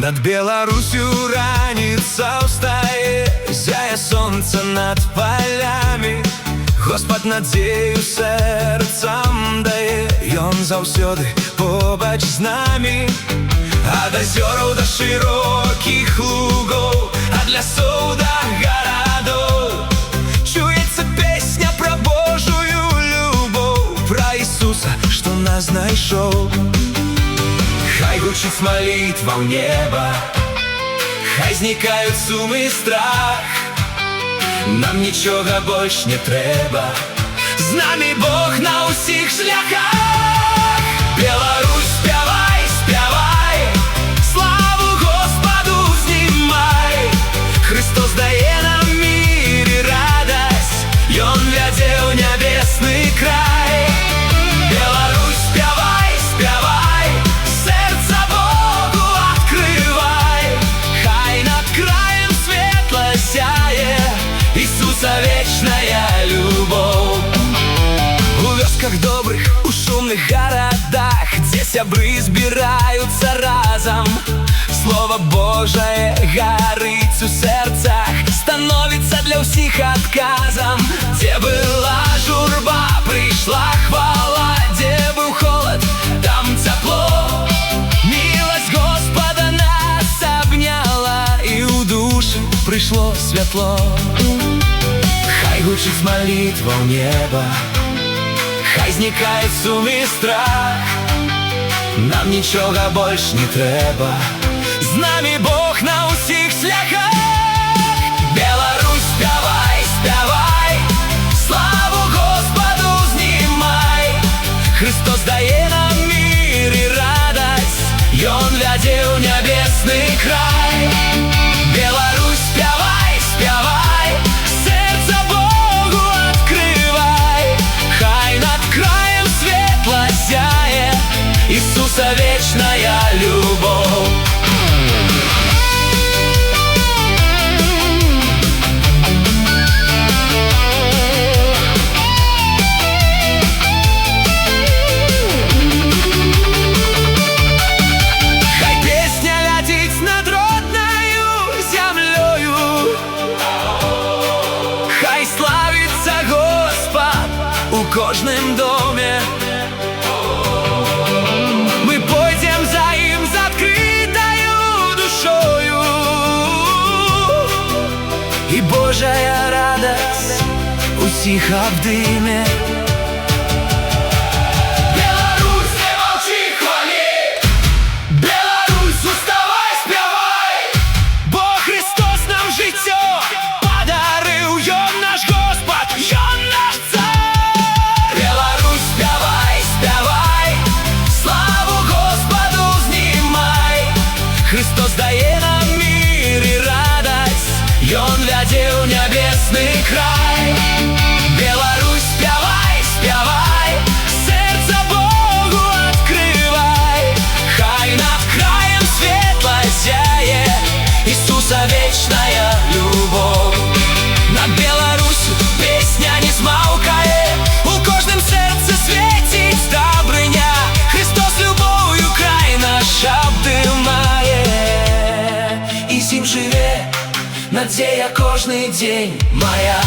Над Беларусью раніца ўстае, зяе сонца над палями. Господ надзею сэрцам дае, ён заўсёды побач з намі. Ад азёраў да шырокіх лугоў, ад лясоў да гарадоў чуецца песня пра Божую любоў, пра Ісуса, што нас знайшоў. Хай гучыць малітва ў неба, хай знікаюць сумы і страх. Нам нічога больш не трэба, з намі Бог на ўсіх шляхах. Беларусь, спявай, спявай, славу Господу знімай. Христос дае нам мір і радасць, ён вядзе ў нябесны край. Беларусь, спявай, спявай, Ісуса вечная любоў. У вёсках добрых, у шумных гарадах, дзе сябры збіраюцца разам, Слова Божае гарыць у сэрцах, становіцца для ўсіх адказам. Дзе была журба, прыйшла хвала, дзе быў холад, там цяпло. Міласць Господа нас абняла, і ў душы прыйшло святло. Хай гучыць малітва ў неба, хай знікае сум і страх. Нам нічога больш не трэба, з намі Бог на ўсіх шляхах. Беларусь, спявай, спявай, славу Господу знімай. Христос дае нам мір і радасць, ён вядзе ў нябесны край. Беларусь, спявай, спявай, сердце Богу открывай. Хай над краем светло сяе Ісуса вечная любовь. Хай песня летить над родною землею, хай славится Господь у кожным доме. Мы пойдем за им з открытою душою, и Божая радость усіх обдыме. Беларусь, не молчи, хвали, Беларусь, уставай, спявай, бо Христос нам життя подарив, ён наш Господь, ён наш цар. Беларусь, спявай, спявай, славу Господу знімай. Христос дає нам мир і радость, ён вядзе ў нябесны край. Беларусь, спявай, спявай, сердце Богу открывай. Хай над краем светло сяе Ісуса вечная любовь. Над Беларусью песня не змаўкае, у кожным сердце светить добрыня. Христос любов'ю край наш обдымае, і з ім живе надзея кожны дзень моя.